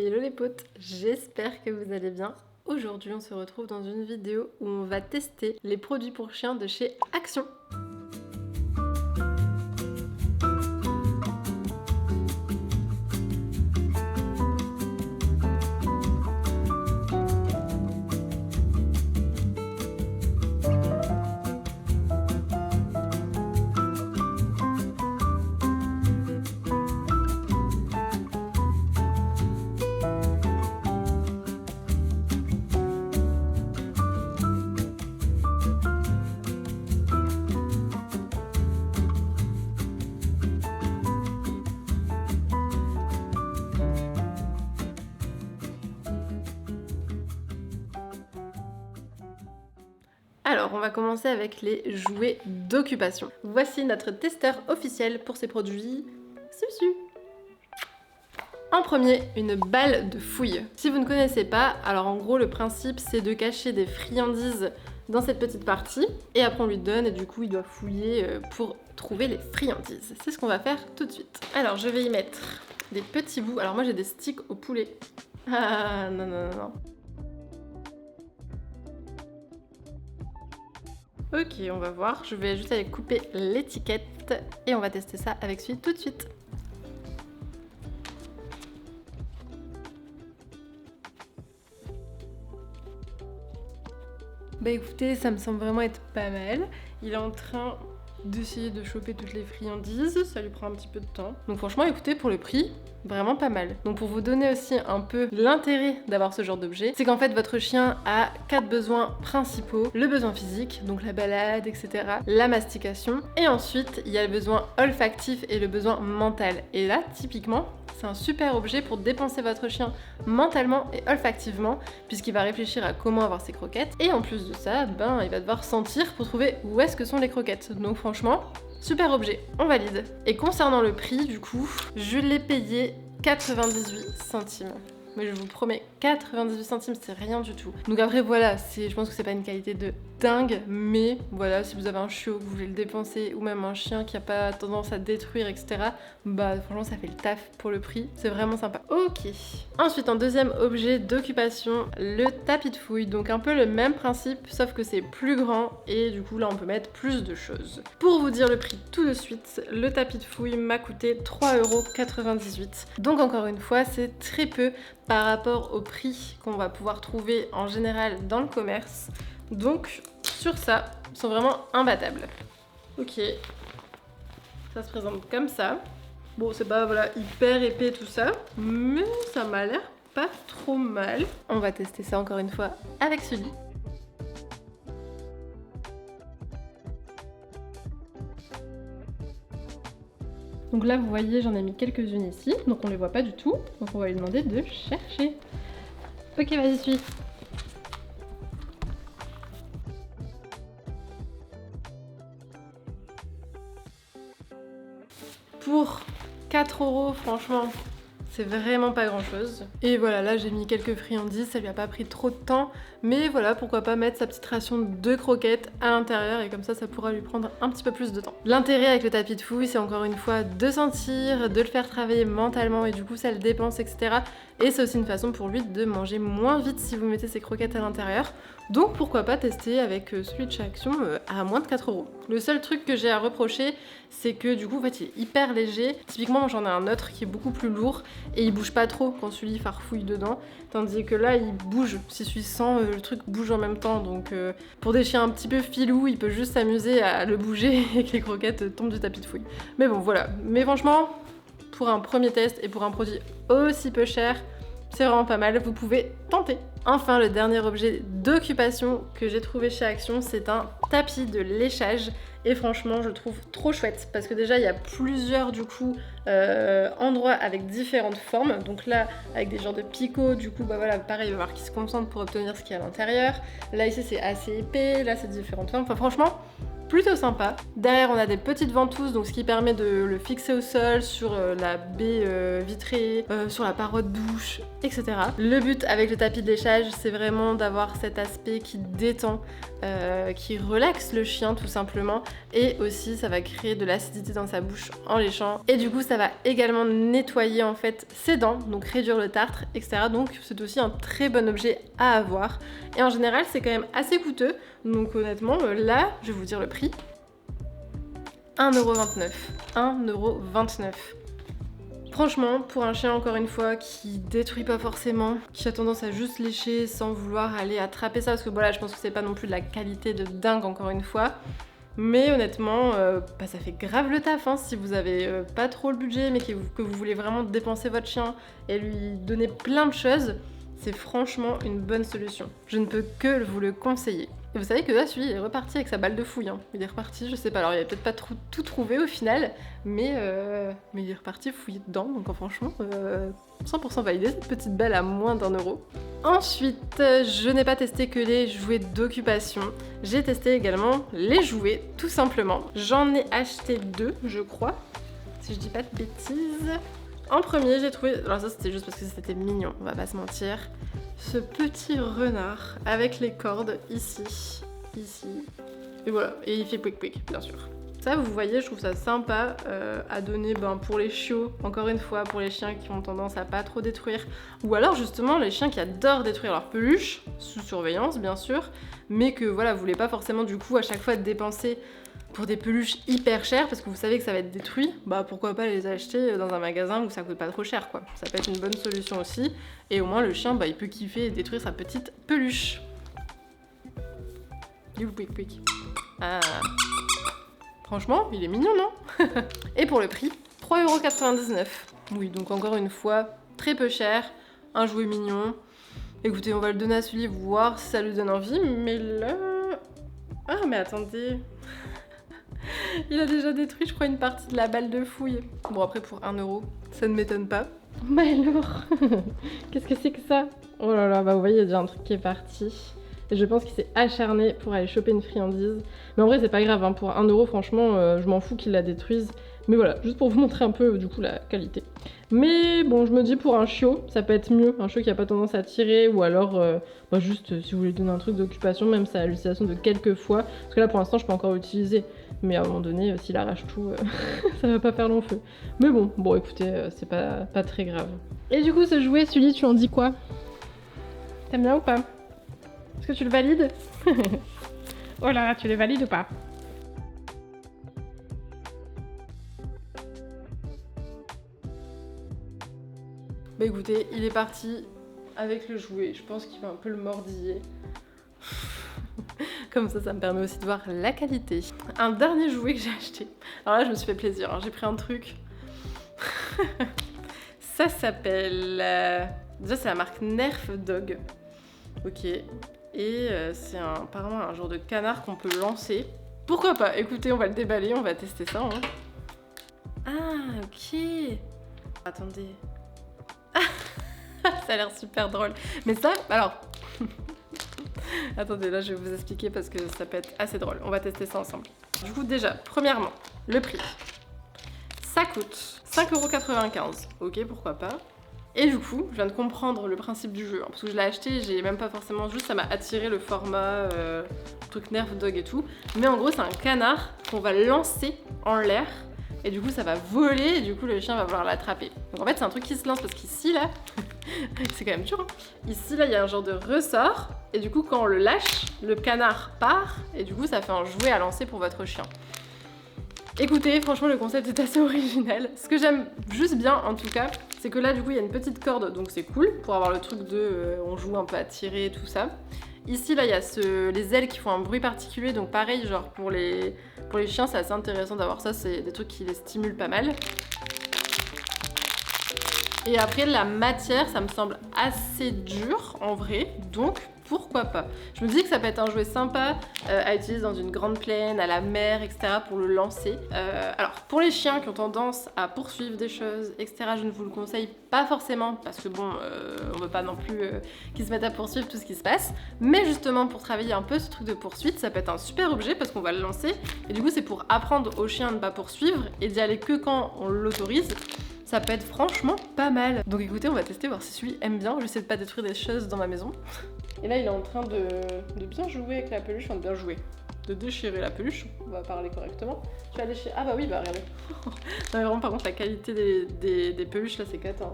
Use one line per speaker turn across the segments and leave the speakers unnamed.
Hello les potes, j'espère que vous allez bien. Aujourd'hui on se retrouve dans une vidéo où on va tester les produits pour chiens de chez Action. Alors, on va commencer avec les jouets d'occupation. Voici notre testeur officiel pour ces produits. Susu. En premier, une balle de fouille. Si vous ne connaissez pas, alors en gros le principe c'est de cacher des friandises dans cette petite partie et après on lui donne et du coup il doit fouiller pour trouver les friandises. C'est ce qu'on va faire tout de suite. Alors je vais y mettre des petits bouts. Alors moi j'ai des sticks au poulet. Ah non non non non. Ok, on va voir. Je vais juste aller couper l'étiquette et on va tester ça avec celui tout de suite. Bah écoutez, ça me semble vraiment être pas mal. Il est en train d'essayer de choper toutes les friandises, ça lui prend un petit peu de temps. Donc franchement, écoutez, pour le prix, vraiment pas mal. Donc pour vous donner aussi un peu l'intérêt d'avoir ce genre d'objet, c'est qu'en fait votre chien a 4 besoins principaux. Le besoin physique, donc la balade, etc. La mastication. Et ensuite, il y a le besoin olfactif et le besoin mental. Et là, typiquement, c'est un super objet pour dépenser votre chien mentalement et olfactivement, puisqu'il va réfléchir à comment avoir ses croquettes. Et en plus de ça, ben, il va devoir sentir pour trouver où est-ce que sont les croquettes. Donc franchement, super objet, on valide. Et concernant le prix, du coup, je l'ai payé 98 centimes. Mais je vous promets, 98 centimes, c'est rien du tout. Donc après, voilà, je pense que c'est pas une qualité de dingue, mais voilà, si vous avez un chiot, que vous voulez le dépenser, ou même un chien qui a pas tendance à détruire, etc., bah franchement, ça fait le taf pour le prix. C'est vraiment sympa. Ok. Ensuite, en deuxième objet d'occupation, le tapis de fouille. Donc un peu le même principe, sauf que c'est plus grand, et du coup, là, on peut mettre plus de choses. Pour vous dire le prix tout de suite, le tapis de fouille m'a coûté 3,98 €. Donc encore une fois, c'est très peu par rapport au prix qu'on va pouvoir trouver en général dans le commerce. Donc sur ça, ils sont vraiment imbattables. Ok, ça se présente comme ça. Bon, c'est pas voilà, hyper épais tout ça, mais ça m'a l'air pas trop mal. On va tester ça encore une fois avec Sully. Donc là, vous voyez, j'en ai mis quelques-unes ici, donc on les voit pas du tout. Donc on va lui demander de chercher. Ok, vas-y, suis. Pour 4 €, franchement, c'est vraiment pas grand chose. Et voilà, là j'ai mis quelques friandises, ça lui a pas pris trop de temps. Mais voilà, pourquoi pas mettre sa petite ration de croquettes à l'intérieur et comme ça pourra lui prendre un petit peu plus de temps. L'intérêt avec le tapis de fouille, c'est encore une fois de sentir, de le faire travailler mentalement et du coup ça le dépense, etc. Et c'est aussi une façon pour lui de manger moins vite si vous mettez ses croquettes à l'intérieur. Donc pourquoi pas tester avec celui de chez Action à moins de 4 €. Le seul truc que j'ai à reprocher, c'est que du coup en fait il est hyper léger. Typiquement j'en ai un autre qui est beaucoup plus lourd et il bouge pas trop quand celui farfouille dedans. Tandis que là il bouge, si celui sent le truc bouge en même temps. Donc pour des chiens un petit peu filous, il peut juste s'amuser à le bouger et que les croquettes tombent du tapis de fouille. Mais bon voilà, mais franchement pour un premier test et pour un produit aussi peu cher, c'est vraiment pas mal, vous pouvez tenter. Enfin, le dernier objet d'occupation que j'ai trouvé chez Action, c'est un tapis de léchage. Et franchement, je le trouve trop chouette parce que déjà, il y a plusieurs du coup endroits avec différentes formes. Donc là, avec des genres de picots, du coup, bah voilà, pareil, il va falloir qu'il se concentre pour obtenir ce qu'il y a à l'intérieur. Là, ici, c'est assez épais. Là, c'est différentes formes. Enfin, franchement, plutôt sympa. Derrière on a des petites ventouses, donc ce qui permet de le fixer au sol, sur la baie vitrée, sur la paroi de douche, etc. Le but avec le tapis de léchage, c'est vraiment d'avoir cet aspect qui détend, qui relaxe le chien tout simplement, et aussi ça va créer de l'acidité dans sa bouche en léchant, et du coup ça va également nettoyer en fait ses dents, donc réduire le tartre, etc. Donc c'est aussi un très bon objet à avoir, et en général c'est quand même assez coûteux, donc honnêtement là je vais vous dire le prix. 1,29€. 1,29€. Franchement, pour un chien encore une fois qui détruit pas forcément, qui a tendance à juste lécher sans vouloir aller attraper ça, parce que voilà, je pense que c'est pas non plus de la qualité de dingue encore une fois, mais honnêtement, ça fait grave le taf, hein, si vous avez pas trop le budget mais que vous voulez vraiment dépenser votre chien et lui donner plein de choses, c'est franchement une bonne solution. Je ne peux que vous le conseiller. Et vous savez que là, celui il est reparti avec sa balle de fouille. Hein. Il est reparti, je sais pas, alors il a peut-être pas tout trouvé au final, mais il est reparti fouiller dedans, donc franchement, 100% validé cette petite balle à moins d'1€. Ensuite, je n'ai pas testé que les jouets d'occupation, j'ai testé également les jouets, tout simplement. J'en ai acheté 2, je crois, si je dis pas de bêtises. En premier, j'ai trouvé, alors ça c'était juste parce que c'était mignon, on va pas se mentir, ce petit renard avec les cordes ici, et voilà, et il fait pouic pouic, bien sûr. Ça, vous voyez, je trouve ça sympa à donner pour les chiots, encore une fois, pour les chiens qui ont tendance à pas trop détruire, ou alors justement les chiens qui adorent détruire leur peluche, sous surveillance bien sûr, mais que voilà, vous voulez pas forcément du coup à chaque fois dépenser pour des peluches hyper chères parce que vous savez que ça va être détruit, pourquoi pas les acheter dans un magasin où ça coûte pas trop cher quoi. Ça peut être une bonne solution aussi, et au moins le chien il peut kiffer et détruire sa petite peluche. Pouic. Ah. Franchement, il est mignon, non? Et pour le prix, 3,99€. Oui, donc encore une fois, très peu cher, un jouet mignon. Écoutez, on va le donner à celui, voir si ça lui donne envie, mais là... Ah, mais attendez... Il a déjà détruit, je crois, une partie de la balle de fouille. Bon, après, pour 1€, ça ne m'étonne pas. Mais alors, qu'est-ce que c'est que ça? Oh là là, vous voyez, il y a déjà un truc qui est parti. Et je pense qu'il s'est acharné pour aller choper une friandise. Mais en vrai, c'est pas grave, hein. Pour 1€, franchement, je m'en fous qu'il la détruise. Mais voilà, juste pour vous montrer un peu, du coup, la qualité. Mais bon, je me dis, pour un chiot, ça peut être mieux. Un chiot qui a pas tendance à tirer, ou alors, juste, si vous voulez donner un truc d'occupation, même ça a l'utilisation de quelques fois. Parce que là, pour l'instant, je peux encore l'utiliser. Mais à un moment donné, s'il arrache tout, ça va pas faire long feu. Mais bon, écoutez, c'est pas très grave. Et du coup, ce jouet, Sully, tu en dis quoi? T'aimes bien ou pas? Est-ce que tu le valides? Oh là là, tu le valides ou pas? Écoutez, il est parti avec le jouet. Je pense qu'il va un peu le mordiller. Comme ça me permet aussi de voir la qualité. Un dernier jouet que j'ai acheté. Alors là, je me suis fait plaisir, hein. J'ai pris un truc. Ça s'appelle... Déjà, c'est la marque Nerf Dog. Ok. Et c'est apparemment un genre de canard qu'on peut lancer. Pourquoi pas? Écoutez, on va le déballer, on va tester ça. Hein. Ah, ok. Attendez. Ça a l'air super drôle. Mais ça, alors... Attendez, là je vais vous expliquer parce que ça peut être assez drôle. On va tester ça ensemble. Du coup, déjà, premièrement, le prix. Ça coûte 5,95€. Ok, pourquoi pas. Et du coup, je viens de comprendre le principe du jeu. Hein, parce que je l'ai acheté, j'ai même pas forcément... Juste, ça m'a attiré le format, truc Nerf Dog et tout. Mais en gros, c'est un canard qu'on va lancer en l'air. Et du coup, ça va voler et du coup, le chien va vouloir l'attraper. Donc en fait, c'est un truc qui se lance parce qu'ici, là... c'est quand même dur, hein. Ici, là, il y a un genre de ressort. Et du coup, quand on le lâche, le canard part. Et du coup, ça fait un jouet à lancer pour votre chien. Écoutez, franchement, le concept est assez original. Ce que j'aime juste bien, en tout cas, c'est que là, du coup, il y a une petite corde. Donc c'est cool pour avoir le truc de... on joue un peu à tirer et tout ça. Ici, là, il y a les ailes qui font un bruit particulier. Donc pareil, genre pour les chiens, c'est assez intéressant d'avoir ça. C'est des trucs qui les stimulent pas mal. Et après, la matière, ça me semble assez dur, en vrai. Donc, pourquoi pas. Je me dis que ça peut être un jouet sympa à utiliser dans une grande plaine, à la mer, etc. pour le lancer. Alors pour les chiens qui ont tendance à poursuivre des choses, etc. je ne vous le conseille pas forcément parce que bon, on veut pas non plus qu'ils se mettent à poursuivre tout ce qui se passe. Mais justement pour travailler un peu ce truc de poursuite, ça peut être un super objet parce qu'on va le lancer. Et du coup c'est pour apprendre aux chiens à ne pas poursuivre et d'y aller que quand on l'autorise. Ça peut être franchement pas mal. Donc écoutez, on va tester, voir si celui aime bien. J'essaie de pas détruire des choses dans ma maison. Et là, il est en train de bien jouer avec la peluche. Enfin, de bien jouer. De déchirer la peluche. On va parler correctement. Tu vas déchirer. Ah bah oui, bah regardez. Non mais vraiment, par contre, la qualité des peluches, là, c'est cata.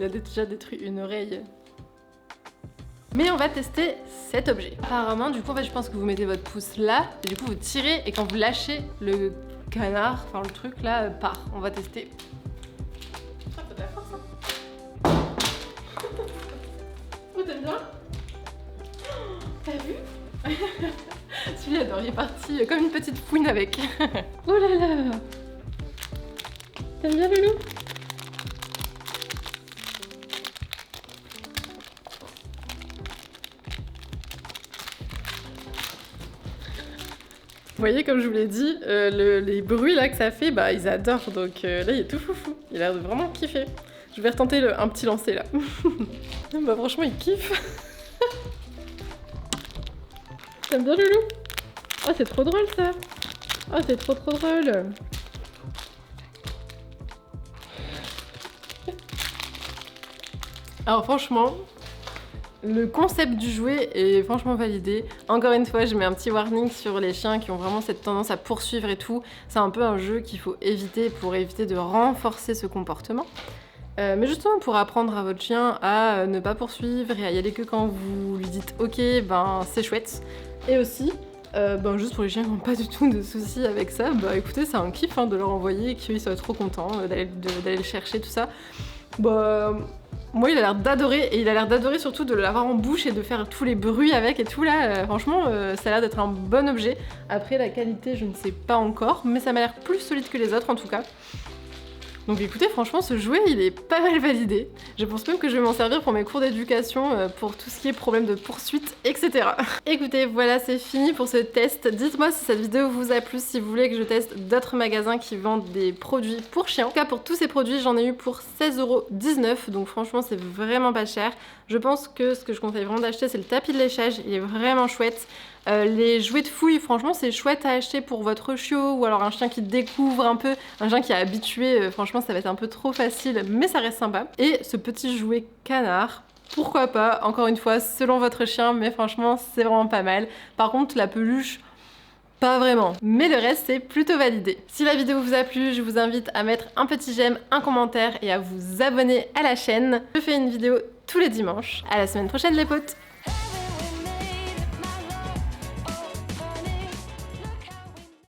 Il a déjà détruit une oreille. Mais on va tester cet objet. Apparemment, du coup, en fait, je pense que vous mettez votre pouce là. Et du coup, vous tirez. Et quand vous lâchez, le canard, enfin le truc là, part. On va tester. Oh, t'aimes bien? T'as vu? Celui-là, il est parti comme une petite fouine avec. Oh là là! T'aimes bien, Loulou? Vous voyez, comme je vous l'ai dit, les bruits là que ça fait, bah ils adorent. Donc là, il est tout foufou. Il a l'air de vraiment kiffer. Je vais retenter un petit lancer là. Bah franchement, il kiffe. T'aimes bien, Loulou? Oh, c'est trop drôle ça. Oh, c'est trop drôle. Alors franchement, le concept du jouet est franchement validé. Encore une fois, je mets un petit warning sur les chiens qui ont vraiment cette tendance à poursuivre et tout. C'est un peu un jeu qu'il faut éviter pour éviter de renforcer ce comportement. Mais justement pour apprendre à votre chien à ne pas poursuivre et à y aller que quand vous lui dites ok, ben c'est chouette. Et aussi, juste pour les chiens qui n'ont pas du tout de soucis avec ça, bah écoutez, c'est un kiff de leur envoyer, qu'ils soient trop contents d'aller le chercher, tout ça. Bah, moi il a l'air d'adorer, et il a l'air d'adorer surtout de l'avoir en bouche et de faire tous les bruits avec et tout là. Franchement, ça a l'air d'être un bon objet. Après la qualité, je ne sais pas encore, mais ça m'a l'air plus solide que les autres en tout cas. Donc écoutez, franchement, ce jouet, il est pas mal validé. Je pense même que je vais m'en servir pour mes cours d'éducation, pour tout ce qui est problème de poursuite, etc. Écoutez, voilà, c'est fini pour ce test. Dites-moi si cette vidéo vous a plu, si vous voulez que je teste d'autres magasins qui vendent des produits pour chiens. En tout cas, pour tous ces produits, j'en ai eu pour 16,19 €, donc franchement, c'est vraiment pas cher. Je pense que ce que je conseille vraiment d'acheter, c'est le tapis de léchage, il est vraiment chouette. Les jouets de fouille, franchement, c'est chouette à acheter pour votre chiot ou alors un chien qui découvre un peu, un chien qui est habitué, franchement, ça va être un peu trop facile, mais ça reste sympa. Et ce petit jouet canard, pourquoi pas, encore une fois, selon votre chien, mais franchement, c'est vraiment pas mal. Par contre, la peluche, pas vraiment, mais le reste c'est plutôt validé. Si la vidéo vous a plu, je vous invite à mettre un petit j'aime, un commentaire et à vous abonner à la chaîne. Je fais une vidéo tous les dimanches. À la semaine prochaine les potes!